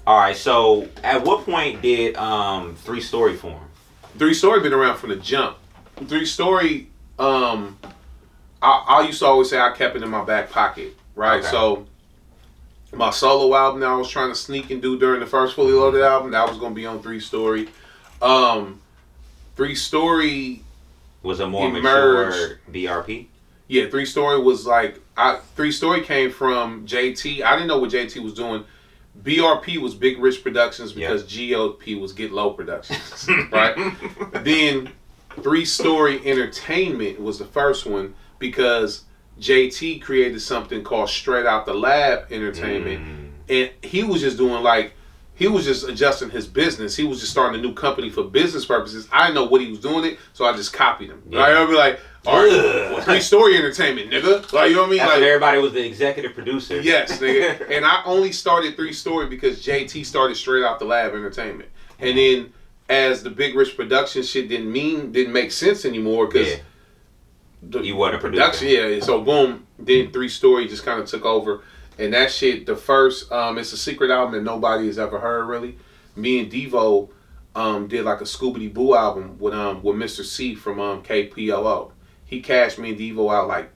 All right. So, at what point did 3 Story form? 3 Story been around from the jump. 3 Story, I used to always say I kept it in my back pocket, right? Okay. So my solo album that I was trying to sneak and do during the first Fully Loaded album, that was going to be on 3 Story. 3 Story was a more mature BRP. Yeah, 3 Story was like 3 Story came from JT. I didn't know what JT was doing. BRP was Big Rich Productions because GOP was Get Low Productions, right? Then 3 Story Entertainment was the first one because JT created something called Straight Out the Lab Entertainment, and he was just doing he was just adjusting his business. He was just starting a new company for business purposes. I didn't know what he was doing it, so I just copied him. Yeah. Right? I'd be like, all right, 3 Story Entertainment, nigga. Like, you know what I mean? That's when everybody was the executive producer. Yes, nigga. And I only started 3 Story because JT started Straight Out the Lab Entertainment. And then as the Big Rich Production shit didn't make sense anymore because you wasn't a production. Yeah, so boom, then 3 Story just kind of took over. And that shit, the first, it's a secret album that nobody has ever heard, really. Me and Devo did like a Scooby Boo album with Mr. C from KPLO. He cashed me and Devo out like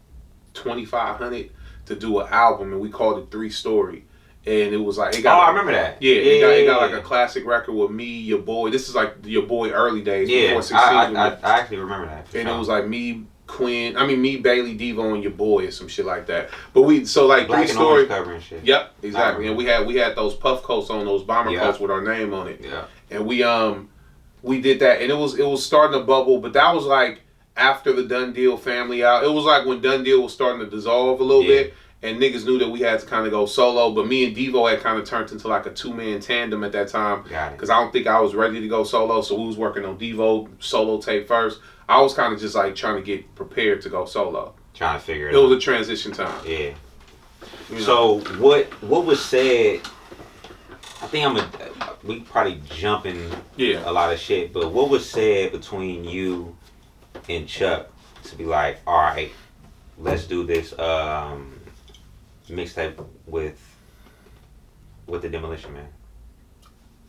$2,500 to do an album, and we called it 3 Story. And it was like it got. I remember that. Yeah, it got like a classic record with me, your boy. This is like your boy early days. Yeah, I actually remember that. And it was like me, me, Bailey, Devo, and your boy, or some shit like that. But Black 3 Story cover and shit. Yep, exactly. And we had those puff coats on, those bomber coats with our name on it. Yeah. And we did that, and it was starting to bubble, but that was like after the Done Deal family out. It was like when Done Deal was starting to dissolve a little bit, and niggas knew that we had to kind of go solo. But me and Devo had kind of turned into like a 2-man tandem at that time. Got it. Because I don't think I was ready to go solo, so we was working on Devo solo tape first. I was kind of just like trying to get prepared to go solo. Trying to figure it out. It was a transition time. Yeah. So what was said? I think we probably jumping a lot of shit, but what was said between you and Chuck to be like, all right, let's do this mixtape with the Demolition Men?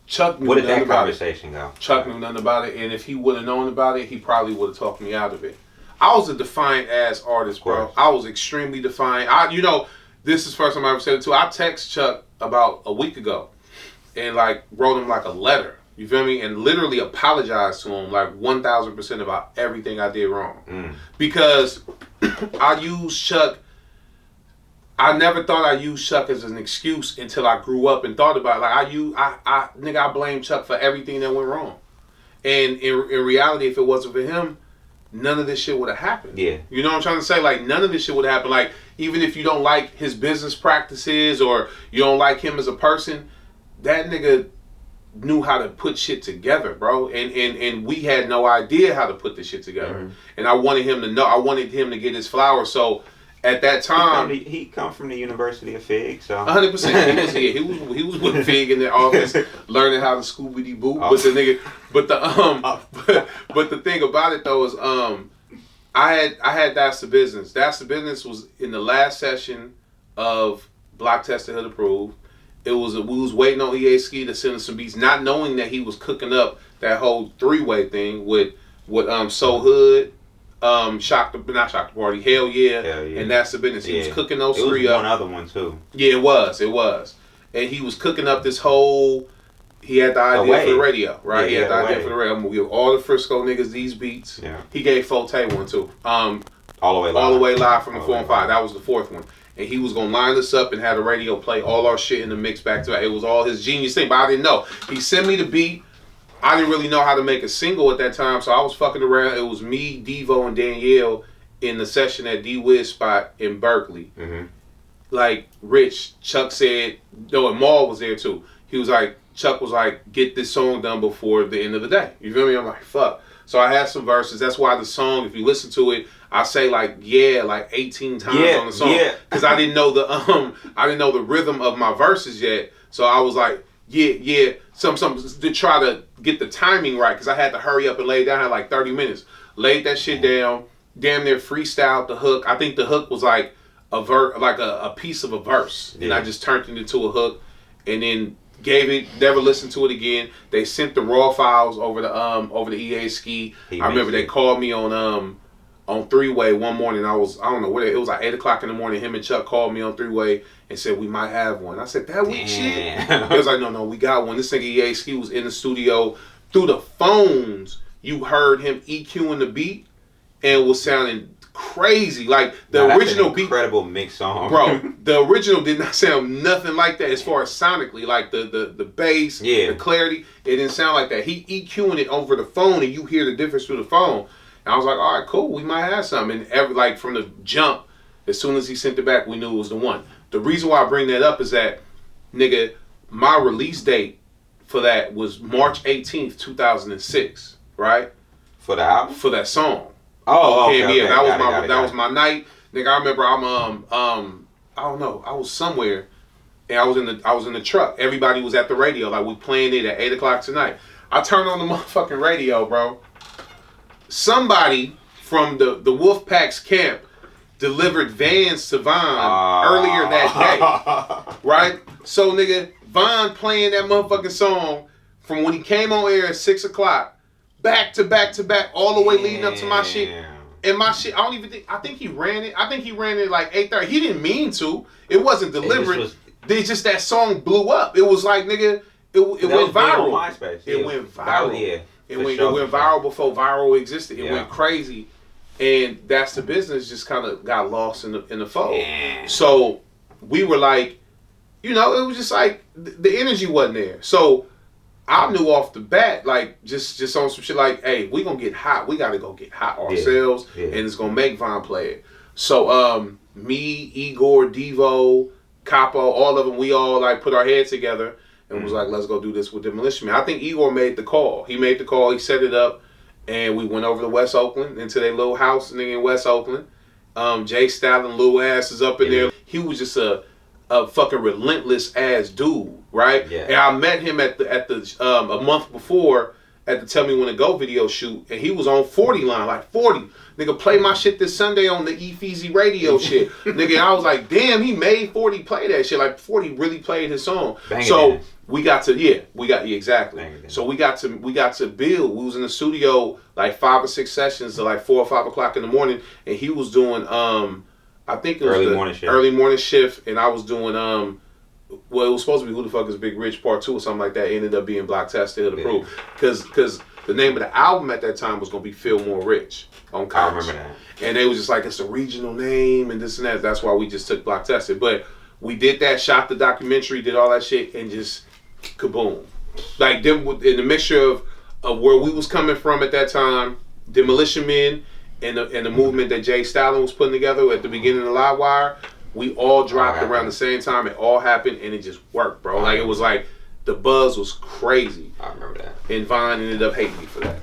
Chuck knew What did nothing that about conversation go? Chuck knew nothing about it, and if he would have known about it, he probably would have talked me out of it. I was a defiant ass artist, bro. I was extremely defiant. This is the first time I ever said it too. I text Chuck about a week ago and like wrote him like a letter. You feel me? And literally apologized to him like 1,000% about everything I did wrong. Because I used Chuck. I never thought I used Chuck as an excuse until I grew up and thought about it. Like I blame Chuck for everything that went wrong. And in reality, if it wasn't for him, none of this shit would have happened. Yeah. You know what I'm trying to say? Like, none of this shit would have happened. Like, even if you don't like his business practices or you don't like him as a person, that nigga knew how to put shit together, bro. And we had no idea how to put this shit together. And I wanted him to know. I wanted him to get his flowers. So at that time, he come from the University of Fig, so 100%. He was with Fig in the office learning how to Scooby Boo. But the nigga, but the thing about it though is I had That's the Business. That's the Business was in the last session of Block Tested Hood Approved. We was waiting on EASki to send us some beats, not knowing that he was cooking up that whole 3-way thing with So Hood. Not Shock the Party, Hell Yeah, and That's the Business. He was cooking those 3 up. One other one too. Yeah, it was. And he was cooking up this whole. He had the idea for the radio, right? Yeah, he had the idea for the radio. I'm gonna give all the Frisco niggas these beats. Yeah. He gave Forte one too. All the way live from the 4 and 5. That was the 4th one. And he was gonna line us up and have the radio play all our shit in the mix back to back. It was all his genius thing, but I didn't know. He sent me the beat. I didn't really know how to make a single at that time, so I was fucking around. It was me, Devo, and Danielle in the session at D-Wiz spot in Berkeley. Like, Rich, Chuck said, and Maul was there too. Chuck was like, get this song done before the end of the day. You feel me? I'm like, fuck. So I had some verses. That's why the song, if you listen to it, I say like 18 times on the song. Because I didn't know the rhythm of my verses yet. So I was like, some to try to get the timing right, because I had to hurry up and lay it down. I had like 30 minutes. Laid that shit down, damn near freestyled the hook. I think the hook was like a piece of a verse, and I just turned it into a hook, and then Gave it, never listened to it again. They sent the raw files over the EASki. I remember they called me on three-way one morning. I don't know what it was, like 8 o'clock in the morning. Him and Chuck called me on three-way and said we might have one. I said, that weak shit? He was like, no, we got one. This nigga EASki was in the studio. Through the phones, you heard him EQing the beat and was sounding crazy. Like the original beat, incredible mix song, bro. The original did not sound nothing like that as far as sonically, like the bass, the clarity. It didn't sound like that. He EQing it over the phone, and you hear the difference through the phone. And I was like, all right, cool, we might have something. And like from the jump, as soon as he sent it back, we knew it was the one. The reason why I bring that up is that, nigga, my release date for that was March 18th, 2006, right? For the album? For that song. Oh, okay, yeah, that was my night. Nigga, I remember I don't know, I was somewhere and I was in the truck. Everybody was at the radio, like we playing it at 8 o'clock tonight. I turned on the motherfucking radio, bro. Somebody from the Wolfpack's camp delivered Vans to Von earlier that day. Right? So nigga, Von playing that motherfucking song from when he came on air at 6 o'clock. Back to back to back, all the way leading up to my shit. And my shit, I think he ran it like 8:30. He didn't mean to. It wasn't deliberate. It's just that song blew up. It was like, nigga, it went viral. It went viral. It went viral before viral existed. It went crazy. And that's the business just kind of got lost in the fold. Yeah. So we were like, it was just like the energy wasn't there. So I knew off the bat, like, just on some shit like, hey, we gonna get hot. We gotta go get hot ourselves, and it's gonna make Von play it. So, me, Igor, Devo, Capo, all of them, we all, like, put our heads together and was like, let's go do this with Demolition Men. I think Igor made the call. He made the call. He set it up, and we went over to West Oakland, into their little house in West Oakland. J Stalin, little ass is up in there. He was just a fucking relentless ass dude, right? Yeah. And I met him at the a month before at the Tell Me When to Go video shoot, and he was on 40 line, like 40. Nigga, play my shit this Sunday on the EASki radio shit. Nigga, I was like, damn, he made 40 play that shit. Like 40 really played his song. So we got to exactly. So we got to build. We was in the studio like 5 or 6 sessions to like 4 or 5 o'clock in the morning, and he was doing I think it was early morning shift, and I was doing it was supposed to be Who the Fuck Is Big Rich Part 2 or something like that. It ended up being Block Tested Mixtape, because the name of the album at that time was gonna be Feel More Rich on College. I remember that. And they was just like, it's a regional name and this and that. That's why we just took Block Tested. But we did that, shot the documentary, did all that shit, and just kaboom. Like in the mixture of where we was coming from at that time, Demolition Men, and the movement that J Stalin was putting together at the beginning of Livewire, we all dropped around the same time. It all happened, and it just worked, bro. Like, it was like, the buzz was crazy. I remember that. And Von ended up hating me for that.